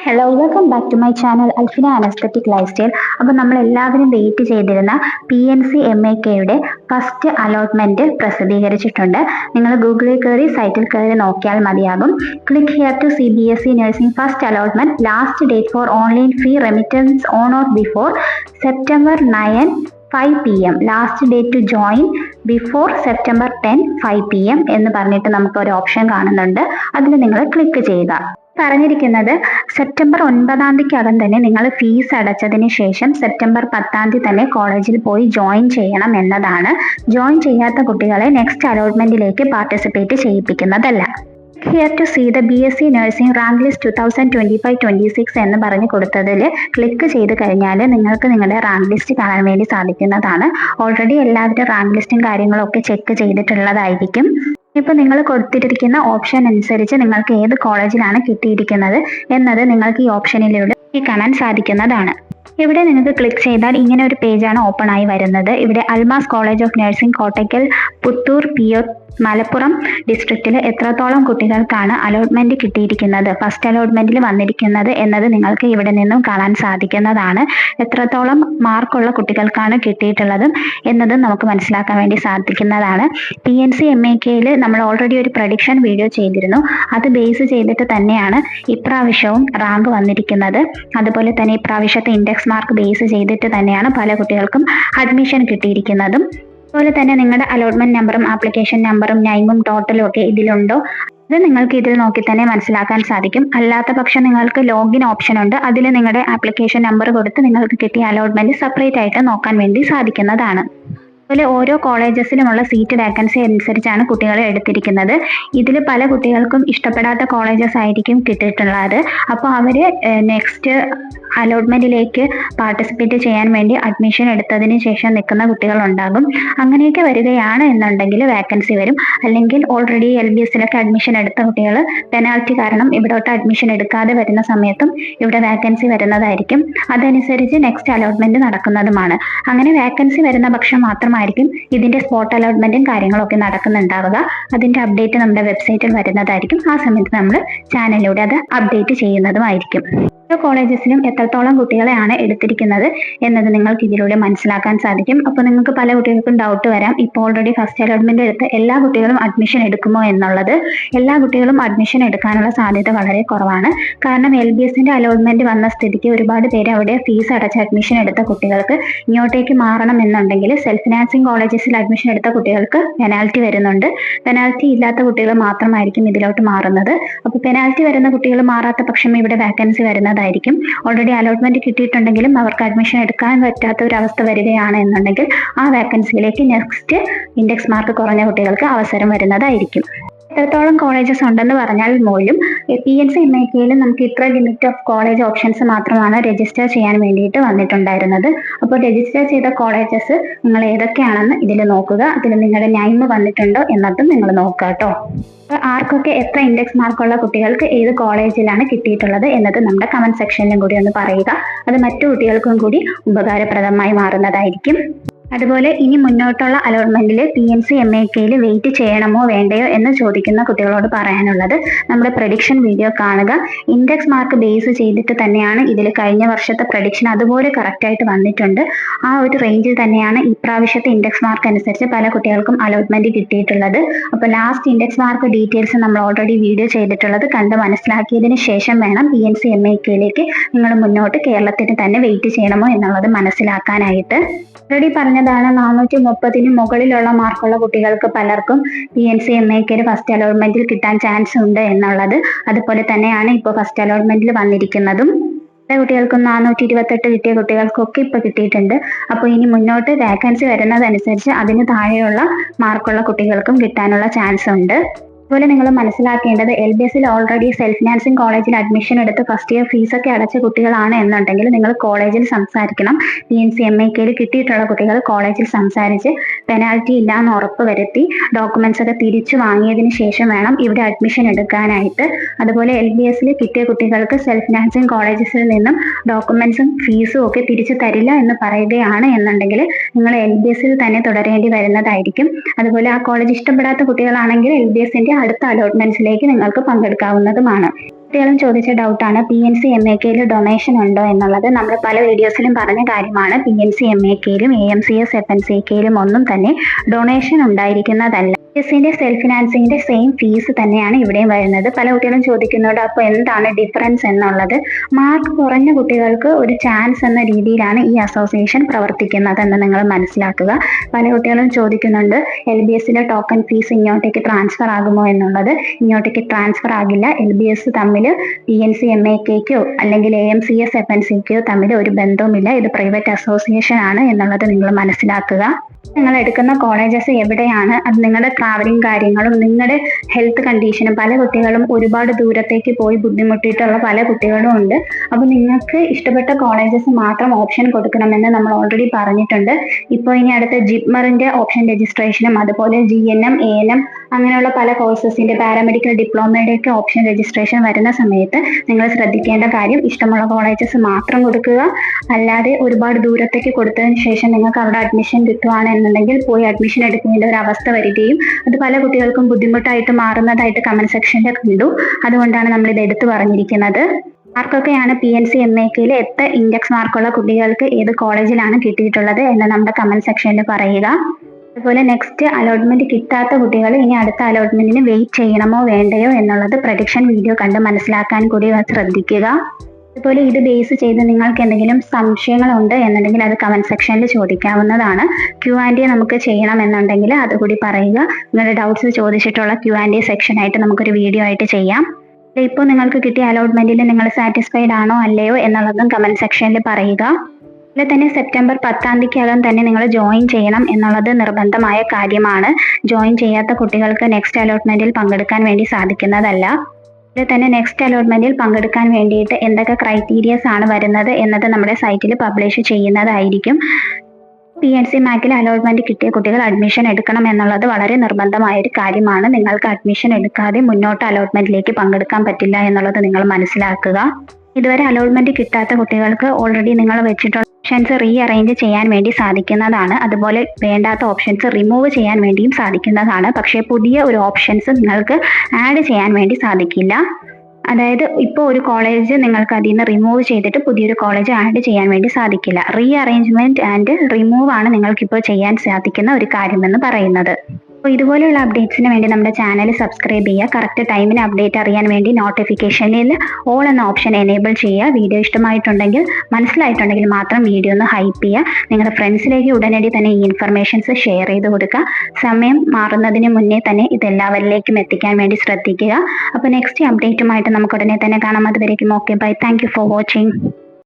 Hello, welcome back to my channel Alfina anaesthetic life style. അപ്പോൾ നമ്മൾ എല്ലാവരും വെയിറ്റ് ചെയ്തിരുന്ന PNC-MAKയുടെ ഫസ്റ്റ് അലോട്ട്മെന്റ് പ്രസിദ്ധീകരിച്ചിട്ടുണ്ട്. നിങ്ങൾ ഗൂഗിളിൽ കയറി സൈറ്റിൽ കയറി നോക്കിയാൽ മതിയാകും. Click here to CBSE nursing first allotment. Last date for online fee remittance on or before September 9 5 PM. Last date to join before September 10 5 PM എന്ന് പറഞ്ഞിട്ട് നമുക്ക് ഒരു ഓപ്ഷൻ കാണുന്നുണ്ട്. അതിൽ നിങ്ങൾ ക്ലിക്ക് ചെയ്യുക. പറഞ്ഞിരിക്കുന്നത് സെപ്റ്റംബർ 9 തന്നെ നിങ്ങൾ ഫീസ് അടച്ചതിന് ശേഷം സെപ്റ്റംബർ 10 തന്നെ കോളേജിൽ പോയി ജോയിൻ ചെയ്യണം എന്നതാണ്. ജോയിൻ ചെയ്യാത്ത കുട്ടികളെ നെക്സ്റ്റ് അലോട്ട്മെന്റിലേക്ക് പാർട്ടിസിപ്പേറ്റ് ചെയ്യിപ്പിക്കുന്നതല്ല. Here to see the BSc nursing rank list 2025-26 എന്ന് പറഞ്ഞു കൊടുത്തതിൽ ക്ലിക്ക് ചെയ്ത് കഴിഞ്ഞാൽ നിങ്ങൾക്ക് നിങ്ങളുടെ റാങ്ക് ലിസ്റ്റ് കാണാൻ വേണ്ടി സാധിക്കുന്നതാണ്. ഓൾറെഡി എല്ലാവരും റാങ്ക് ലിസ്റ്റും കാര്യങ്ങളും ഒക്കെ ചെക്ക് ചെയ്തിട്ടുള്ളതായിരിക്കും. ഇപ്പോൾ നിങ്ങൾ കൊടുത്തിരിക്കുന്ന ഓപ്ഷൻ അനുസരിച്ച് നിങ്ങൾക്ക് ഏത് കോളേജിലാണ് കിട്ടിയിരിക്കുന്നത് എന്നത് നിങ്ങൾക്ക് ഈ ഓപ്ഷനിലൂടെ കാണാൻ സാധിക്കുന്നതാണ്. ഇവിടെ നിങ്ങൾക്ക് ക്ലിക്ക് ചെയ്താൽ ഇങ്ങനെ ഒരു പേജാണ് ഓപ്പൺ ആയി വരുന്നത്. ഇവിടെ Almas college of nursing Kottakkal, Puthur, PO Malappuram ഡിസ്ട്രിക്റ്റിൽ എത്രത്തോളം കുട്ടികൾക്കാണ് അലോട്ട്മെന്റ് കിട്ടിയിരിക്കുന്നത്, ഫസ്റ്റ് അലോട്ട്മെന്റിൽ വന്നിരിക്കുന്നത് എന്നത് നിങ്ങൾക്ക് ഇവിടെ നിന്നും കാണാൻ സാധിക്കുന്നതാണ്. എത്രത്തോളം മാർക്കുള്ള കുട്ടികൾക്കാണ് കിട്ടിയിട്ടുള്ളതും എന്നതും നമുക്ക് മനസ്സിലാക്കാൻ വേണ്ടി സാധിക്കുന്നതാണ്. PNC-MAKയിൽ നമ്മൾ ഓൾറെഡി ഒരു പ്രഡിക്ഷൻ വീഡിയോ ചെയ്തിരുന്നു. അത് ബേസ് ചെയ്തിട്ട് തന്നെയാണ് ഇപ്രാവശ്യവും റാങ്ക് വന്നിരിക്കുന്നത്. അതുപോലെ തന്നെ ഇപ്രാവശ്യത്തെ ഇൻഡെക്സ് മാർക്ക് ബേസ് ചെയ്തിട്ട് തന്നെയാണ് പല കുട്ടികൾക്കും അഡ്മിഷൻ കിട്ടിയിരിക്കുന്നതും. അതുപോലെ തന്നെ നിങ്ങളുടെ അലോട്ട്മെന്റ് നമ്പറും ആപ്ലിക്കേഷൻ നമ്പറും നെയിമും ടോട്ടലും ഒക്കെ ഇതിലുണ്ടോ അത് നിങ്ങൾക്ക് ഇതിൽ നോക്കി തന്നെ മനസ്സിലാക്കാൻ സാധിക്കും. അല്ലാത്ത പക്ഷം നിങ്ങൾക്ക് ലോഗിൻ ഓപ്ഷൻ ഉണ്ട്. അതിൽ നിങ്ങളുടെ ആപ്ലിക്കേഷൻ നമ്പർ കൊടുത്ത് നിങ്ങൾക്ക് കിട്ടിയ അലോട്ട്മെന്റ് സെപ്പറേറ്റ് ആയിട്ട് നോക്കാൻ വേണ്ടി സാധിക്കുന്നതാണ്. അതുപോലെ ഓരോ കോളേജസിലുമുള്ള സീറ്റ് വേക്കൻസി അനുസരിച്ചാണ് കുട്ടികളെ എടുത്തിരിക്കുന്നത്. ഇതിൽ പല കുട്ടികൾക്കും ഇഷ്ടപ്പെടാത്ത കോളേജസ് ആയിരിക്കും കിട്ടിയിട്ടുള്ളത്. അപ്പോൾ അവർ നെക്സ്റ്റ് അലോട്ട്മെന്റിലേക്ക് പാർട്ടിസിപ്പേറ്റ് ചെയ്യാൻ വേണ്ടി അഡ്മിഷൻ എടുത്തതിന് ശേഷം നിൽക്കുന്ന കുട്ടികളുണ്ടാകും. അങ്ങനെയൊക്കെ വരികയാണ് എന്നുണ്ടെങ്കിൽ വേക്കൻസി വരും. അല്ലെങ്കിൽ ഓൾറെഡി LBSലൊക്കെ അഡ്മിഷൻ എടുത്ത കുട്ടികൾ പെനാൽറ്റി കാരണം ഇവിടോട്ട് അഡ്മിഷൻ എടുക്കാതെ വരുന്ന സമയത്തും ഇവിടെ വേക്കൻസി വരുന്നതായിരിക്കും. അതനുസരിച്ച് നെക്സ്റ്റ് അലോട്ട്മെന്റ് നടക്കുന്നതുമാണ്. അങ്ങനെ വേക്കൻസി വരുന്ന പക്ഷം മാത്രമായിരിക്കും ഇതിന്റെ സ്പോട്ട് അലോട്ട്മെന്റും കാര്യങ്ങളൊക്കെ നടക്കുന്നുണ്ടാവുക. അതിന്റെ അപ്ഡേറ്റ് നമ്മുടെ വെബ്സൈറ്റിൽ വരുന്നതായിരിക്കും. ആ സമയത്ത് നമ്മൾ ചാനലിലൂടെ അത് അപ്ഡേറ്റ് ചെയ്യുന്നതുമായിരിക്കും. ഓരോ കോളേജസിലും എത്രത്തോളം കുട്ടികളെയാണ് എടുത്തിരിക്കുന്നത് എന്നത് നിങ്ങൾക്ക് ഇതിലൂടെ മനസ്സിലാക്കാൻ സാധിക്കും. അപ്പോൾ നിങ്ങൾക്ക് പല കുട്ടികൾക്കും ഡൗട്ട് വരാം, ഇപ്പോൾ ഓൾറെഡി ഫസ്റ്റ് അലോട്ട്മെന്റ് എടുത്ത് എല്ലാ കുട്ടികളും അഡ്മിഷൻ എടുക്കുമോ എന്നുള്ളത്. എല്ലാ കുട്ടികളും അഡ്മിഷൻ എടുക്കാനുള്ള സാധ്യത വളരെ കുറവാണ്. കാരണം LBSന്റെ അലോട്ട്മെന്റ് വന്ന സ്ഥിതിക്ക് ഒരുപാട് പേര് അവിടെ ഫീസ് അടച്ച് അഡ്മിഷൻ എടുത്ത കുട്ടികൾക്ക് ഇങ്ങോട്ടേക്ക് മാറണം എന്നുണ്ടെങ്കിൽ സെൽഫ് ഫിനാൻസിങ് കോളേജസിൽ അഡ്മിഷൻ എടുത്ത കുട്ടികൾക്ക് പെനാൽറ്റി വരുന്നുണ്ട്. പെനാൽറ്റി ഇല്ലാത്ത കുട്ടികൾ മാത്രമായിരിക്കും ഇതിലോട്ട് മാറുന്നത്. അപ്പോൾ പെനാൽറ്റി വരുന്ന കുട്ടികൾ മാറാത്ത പക്ഷം ഇവിടെ വേക്കൻസി വരുന്നതായിരിക്കും. ഓൾറെഡി അലോട്ട്മെന്റ് കിട്ടിയിട്ടുണ്ടെങ്കിലും അവർക്ക് അഡ്മിഷൻ എടുക്കാൻ പറ്റാത്ത ഒരു അവസ്ഥ വരികയാണ് എന്നുണ്ടെങ്കിൽ ആ വേക്കൻസിയിലേക്ക് നെക്സ്റ്റ് ഇൻഡെക്സ് മാർക്ക് കുറഞ്ഞ കുട്ടികൾക്ക് അവസരം വരുന്നതായിരിക്കും. എത്രത്തോളം കോളേജസ് ഉണ്ടെന്ന് പറഞ്ഞാൽ പോലും PNC-MAKയിൽ നമുക്ക് ഇത്ര ലിമിറ്റ് ഓഫ് കോളേജ് ഓപ്ഷൻസ് മാത്രമാണ് രജിസ്റ്റർ ചെയ്യാൻ വേണ്ടിയിട്ട് വന്നിട്ടുണ്ടായിരുന്നത്. അപ്പോൾ രജിസ്റ്റർ ചെയ്ത കോളേജസ് നിങ്ങൾ ഏതൊക്കെയാണെന്ന് ഇതിൽ നോക്കുക. അതിൽ നിങ്ങളുടെ നെയിം വന്നിട്ടുണ്ടോ എന്നതും നിങ്ങൾ നോക്കുക കേട്ടോ. ആർക്കൊക്കെ എത്ര ഇൻഡെക്സ് മാർക്കുള്ള കുട്ടികൾക്ക് ഏത് കോളേജിലാണ് കിട്ടിയിട്ടുള്ളത് എന്നത് നമ്മുടെ കമന്റ് സെക്ഷനിലും കൂടി ഒന്ന് പറയുക. അത് മറ്റു കുട്ടികൾക്കും കൂടി ഉപകാരപ്രദമായി മാറുന്നതായിരിക്കും. അതുപോലെ ഇനി മുന്നോട്ടുള്ള അലോട്ട്മെന്റിൽ PNC-MAKയിൽ വെയിറ്റ് ചെയ്യണമോ വേണ്ടയോ എന്ന് ചോദിക്കുന്ന കുട്ടികളോട് പറയാനുള്ളത്, നമ്മുടെ പ്രഡിക്ഷൻ വീഡിയോ കാണുക. ഇൻഡെക്സ് മാർക്ക് ബേസ് ചെയ്തിട്ട് തന്നെയാണ് ഇതിൽ കഴിഞ്ഞ വർഷത്തെ പ്രഡിക്ഷൻ അതുപോലെ കറക്റ്റായിട്ട് വന്നിട്ടുണ്ട്. ആ ഒരു റേഞ്ചിൽ തന്നെയാണ് ഇപ്രാവശ്യത്തെ ഇൻഡെക്സ് മാർക്ക് അനുസരിച്ച് പല കുട്ടികൾക്കും അലോട്ട്മെന്റ് കിട്ടിയിട്ടുള്ളത്. അപ്പോൾ ലാസ്റ്റ് ഇൻഡെക്സ് മാർക്ക് ഡീറ്റെയിൽസ് നമ്മൾ ഓൾറെഡി വീഡിയോ ചെയ്തിട്ടുള്ളത് കണ്ട് മനസ്സിലാക്കിയതിന് ശേഷം വേണം PNC-MAKയിലേക്ക് നിങ്ങൾ മുന്നോട്ട് കേരളത്തിന് തന്നെ വെയിറ്റ് ചെയ്യണമോ എന്നുള്ളത് മനസ്സിലാക്കാനായിട്ട്. ഓൾറെഡി പറഞ്ഞതാണ് 430 മുകളിലുള്ള മാർക്കുള്ള കുട്ടികൾക്ക് പലർക്കും PNC-MAKയിൽ ഫസ്റ്റ് അലോട്ട്മെന്റിൽ കിട്ടാൻ ചാൻസ് ഉണ്ട് എന്നുള്ളത്. അതുപോലെ തന്നെയാണ് ഇപ്പോൾ ഫസ്റ്റ് അലോട്ട്മെന്റിൽ വന്നിരിക്കുന്നതും. പല കുട്ടികൾക്കും 428 കിട്ടിയ കുട്ടികൾക്കൊക്കെ ഇപ്പോൾ കിട്ടിയിട്ടുണ്ട്. അപ്പോൾ ഇനി മുന്നോട്ട് വേക്കൻസി വരുന്നതനുസരിച്ച് അതിന് താഴെയുള്ള മാർക്കുള്ള കുട്ടികൾക്കും കിട്ടാനുള്ള ചാൻസ് ഉണ്ട്. അതുപോലെ നിങ്ങൾ മനസ്സിലാക്കേണ്ടത് LBSൽ ഓൾറെഡി സെൽഫ് ഫിനാൻസിങ് കോളേജിൽ അഡ്മിഷൻ എടുത്ത് ഫസ്റ്റ് ഇയർ ഫീസൊക്കെ അടച്ച കുട്ടികളാണ് എന്നുണ്ടെങ്കിൽ നിങ്ങൾ കോളേജിൽ സംസാരിക്കണം. PNC-MAKയിൽ കിട്ടിയിട്ടുള്ള കുട്ടികൾ കോളേജിൽ സംസാരിച്ച് പെനാൽറ്റി ഇല്ല എന്ന് ഉറപ്പ് വരുത്തി ഡോക്യുമെന്റ്സ് ഒക്കെ തിരിച്ചു വാങ്ങിയതിന് ശേഷം വേണം ഇവിടെ അഡ്മിഷൻ എടുക്കാനായിട്ട്. അതുപോലെ LBSൽ കിട്ടിയ കുട്ടികൾക്ക് സെൽഫ് ഫിനാൻസിങ് കോളേജസിൽ നിന്നും ഡോക്യുമെന്റ്സും ഫീസും ഒക്കെ തിരിച്ചു തരില്ല എന്ന് പറയുകയാണ് എന്നുണ്ടെങ്കിൽ നിങ്ങൾ LBSൽ തന്നെ തുടരേണ്ടി വരുന്നതായിരിക്കും. അതുപോലെ ആ കോളേജ് ഇഷ്ടപ്പെടാത്ത കുട്ടികളാണെങ്കിൽ LBSന്റെ അടുത്ത അലോട്ട്മെന്റ്സിലേക്ക് നിങ്ങൾക്ക് പങ്കെടുക്കാവുന്നതുമാണ്. കുട്ടികളും ചോദിച്ച ഡൗട്ടാണ് PNC MAKയിൽ ഡൊണേഷൻ ഉണ്ടോ എന്നുള്ളത്. നമ്മൾ പല വീഡിയോസിലും പറഞ്ഞ കാര്യമാണ്. PNC MAKയിലും AMCS FNCKയിലും ഒന്നും തന്നെ ഡൊണേഷൻ ഉണ്ടായിരിക്കുന്നതല്ല. ന്റെ സെൽഫ് ഫിനാൻസിങ്ങിന്റെ സെയിം ഫീസ് തന്നെയാണ് ഇവിടെയും വരുന്നത്. പല കുട്ടികളും ചോദിക്കുന്നുണ്ട് അപ്പോൾ എന്താണ് ഡിഫറൻസ് എന്നുള്ളത്. മാർക്ക് കുറഞ്ഞ കുട്ടികൾക്ക് ഒരു ചാൻസ് എന്ന രീതിയിലാണ് ഈ അസോസിയേഷൻ പ്രവർത്തിക്കുന്നത് എന്ന് നിങ്ങൾ മനസ്സിലാക്കുക. പല കുട്ടികളും ചോദിക്കുന്നുണ്ട് LBSലെ ടോക്കൺ ഫീസ് ഇങ്ങോട്ടേക്ക് ട്രാൻസ്ഫർ ആകുമോ എന്നുള്ളത്. ഇങ്ങോട്ടേക്ക് ട്രാൻസ്ഫർ ആകില്ല. LBS തമ്മിൽ PNC MAKക്കോ അല്ലെങ്കിൽ AMCS FNCക്കോ തമ്മിൽ ഒരു ബന്ധവുമില്ല. ഇത് പ്രൈവറ്റ് അസോസിയേഷൻ ആണ് എന്നുള്ളത് നിങ്ങൾ മനസ്സിലാക്കുക. നിങ്ങൾ എടുക്കുന്ന കോളേജസ് എവിടെയാണ്, അത് നിങ്ങളുടെ ട്രാവലിംഗ് കാര്യങ്ങളും നിങ്ങളുടെ ഹെൽത്ത് കണ്ടീഷനും. പല കുട്ടികളും ഒരുപാട് ദൂരത്തേക്ക് പോയി ബുദ്ധിമുട്ടിയിട്ടുള്ള പല കുട്ടികളും ഉണ്ട്. അപ്പോൾ നിങ്ങൾക്ക് ഇഷ്ടപ്പെട്ട കോളേജസ് മാത്രം ഓപ്ഷൻ കൊടുക്കണമെന്ന് നമ്മൾ ഓൾറെഡി പറഞ്ഞിട്ടുണ്ട്. ഇപ്പോൾ ഇനി അടുത്ത ജിപ്മറിന്റെ ഓപ്ഷൻ രജിസ്ട്രേഷനും അതുപോലെ GNM ANM അങ്ങനെയുള്ള പല കോഴ്സസിന്റെ പാരാമെഡിക്കൽ ഡിപ്ലോമയുടെ ഒക്കെ ഓപ്ഷൻ രജിസ്ട്രേഷൻ വരുന്ന സമയത്ത് നിങ്ങൾ ശ്രദ്ധിക്കേണ്ട കാര്യം ഇഷ്ടമുള്ള കോളേജസ് മാത്രം കൊടുക്കുക. അല്ലാതെ ഒരുപാട് ദൂരത്തേക്ക് കൊടുത്തതിന് ശേഷം നിങ്ങൾക്ക് അവിടെ അഡ്മിഷൻ കിട്ടുകയാണെന്നുണ്ടെങ്കിൽ പോയി അഡ്മിഷൻ എടുക്കേണ്ട ഒരു അവസ്ഥ വരികയും അത് പല കുട്ടികൾക്കും ബുദ്ധിമുട്ടായിട്ട് മാറുന്നതായിട്ട് കമന്റ് സെക്ഷനിൽ കണ്ടു. അതുകൊണ്ടാണ് നമ്മൾ ഇത് എടുത്തു പറഞ്ഞിരിക്കുന്നത്. മാർക്കൊക്കെയാണ് PNC MAKയിൽ എത്ര ഇൻഡെക്സ് മാർക്കുള്ള കുട്ടികൾക്ക് ഏത് കോളേജിലാണ് കിട്ടിയിട്ടുള്ളത് എന്ന് നമ്മുടെ കമന്റ് സെക്ഷനിൽ പറയുക. അതുപോലെ നെക്സ്റ്റ് അലോട്ട്മെന്റ് കിട്ടാത്ത കുട്ടികൾ ഇനി അടുത്ത അലോട്ട്മെന്റിന് വെയിറ്റ് ചെയ്യണമോ വേണ്ടയോ എന്നുള്ളത് പ്രഡിക്ഷൻ വീഡിയോ കണ്ട് മനസ്സിലാക്കാൻ കൂടി ശ്രദ്ധിക്കുക. അതുപോലെ ഇത് ബേസ് ചെയ്ത് നിങ്ങൾക്ക് എന്തെങ്കിലും സംശയങ്ങളുണ്ട് എന്നുണ്ടെങ്കിൽ അത് കമന്റ് സെക്ഷനിൽ ചോദിക്കാവുന്നതാണ്. Q&A നമുക്ക് ചെയ്യണം എന്നുണ്ടെങ്കിൽ അതുകൂടി പറയുക. നിങ്ങളുടെ ഡൗട്ട്സ് ചോദിച്ചിട്ടുള്ള Q&A സെക്ഷനായിട്ട് നമുക്കൊരു വീഡിയോ ആയിട്ട് ചെയ്യാം. ഇപ്പോൾ നിങ്ങൾക്ക് കിട്ടിയ അലോട്ട്മെന്റിൽ നിങ്ങൾ സാറ്റിസ്ഫൈഡ് ആണോ അല്ലയോ എന്നുള്ളതും കമന്റ് സെക്ഷനിൽ പറയുക. അതുപോലെ തന്നെ സെപ്റ്റംബർ 10-ാം തീയതിക്കകം തന്നെ നിങ്ങൾ ജോയിൻ ചെയ്യണം എന്നുള്ളത് നിർബന്ധമായ കാര്യമാണ്. ജോയിൻ ചെയ്യാത്ത കുട്ടികൾക്ക് നെക്സ്റ്റ് അലോട്ട്മെന്റിൽ പങ്കെടുക്കാൻ വേണ്ടി സാധിക്കുന്നതല്ല. അതുപോലെ തന്നെ നെക്സ്റ്റ് അലോട്ട്മെന്റിൽ പങ്കെടുക്കാൻ വേണ്ടിയിട്ട് എന്തൊക്കെ ക്രൈറ്റീരിയസ് ആണ് വരുന്നത് എന്നത് നമ്മുടെ സൈറ്റിൽ പബ്ലിഷ് ചെയ്യുന്നതായിരിക്കും. PNC MAKയിൽ അലോട്ട്മെന്റ് കിട്ടിയ കുട്ടികൾ അഡ്മിഷൻ എടുക്കണം എന്നുള്ളത് വളരെ നിർബന്ധമായ ഒരു കാര്യമാണ്. നിങ്ങൾക്ക് അഡ്മിഷൻ എടുക്കാതെ മുന്നോട്ട് അലോട്ട്മെന്റിലേക്ക് പങ്കെടുക്കാൻ പറ്റില്ല എന്നുള്ളത് നിങ്ങൾ മനസ്സിലാക്കുക. ഇതുവരെ അലോട്ട്മെന്റ് കിട്ടാത്ത കുട്ടികൾക്ക് ഓൾറെഡി നിങ്ങൾ വെച്ചിട്ടുള്ള ഓപ്ഷൻസ് റീഅറേഞ്ച് ചെയ്യാൻ വേണ്ടി സാധിക്കുന്നതാണ്. അതുപോലെ വേണ്ടാത്ത ഓപ്ഷൻസ് റിമൂവ് ചെയ്യാൻ വേണ്ടിയും സാധിക്കുന്നതാണ്. പക്ഷേ പുതിയ ഒരു ഓപ്ഷൻസ് നിങ്ങൾക്ക് ആഡ് ചെയ്യാൻ വേണ്ടി സാധിക്കില്ല. അതായത് ഇപ്പോൾ ഒരു കോളേജ് നിങ്ങൾക്ക് അതിൽ നിന്ന് റിമൂവ് ചെയ്തിട്ട് പുതിയൊരു കോളേജ് ആഡ് ചെയ്യാൻ വേണ്ടി സാധിക്കില്ല. റീഅറേഞ്ച്മെന്റ് ആൻഡ് റിമൂവ് ആണ് നിങ്ങൾക്കിപ്പോൾ ചെയ്യാൻ സാധിക്കുന്ന ഒരു കാര്യമെന്ന് പറയുന്നത്. അപ്പോൾ ഇതുപോലെയുള്ള അപ്ഡേറ്റ്സിന് വേണ്ടി നമ്മുടെ ചാനൽ സബ്സ്ക്രൈബ് ചെയ്യുക. കറക്റ്റ് ടൈമിന് അപ്ഡേറ്റ് അറിയാൻ വേണ്ടി നോട്ടിഫിക്കേഷനിൽ ഓൾ എന്ന ഓപ്ഷൻ എനേബിൾ ചെയ്യുക. വീഡിയോ ഇഷ്ടമായിട്ടുണ്ടെങ്കിൽ മനസ്സിലായിട്ടുണ്ടെങ്കിൽ മാത്രം വീഡിയോ ഒന്ന് ഹൈപ്പ് ചെയ്യുക. നിങ്ങളുടെ ഫ്രണ്ട്സിലേക്ക് ഉടനടി തന്നെ ഈ ഇൻഫർമേഷൻസ് ഷെയർ ചെയ്ത് കൊടുക്കുക. സമയം മാറുന്നതിന് മുന്നേ തന്നെ ഇതെല്ലാവരിലേക്കും എത്തിക്കാൻ വേണ്ടി ശ്രദ്ധിക്കുക. അപ്പോൾ നെക്സ്റ്റ് അപ്ഡേറ്റുമായിട്ട് നമുക്ക് ഉടനെ തന്നെ കാണാം. അതുവരേക്കും okay bye. Thank you for watching.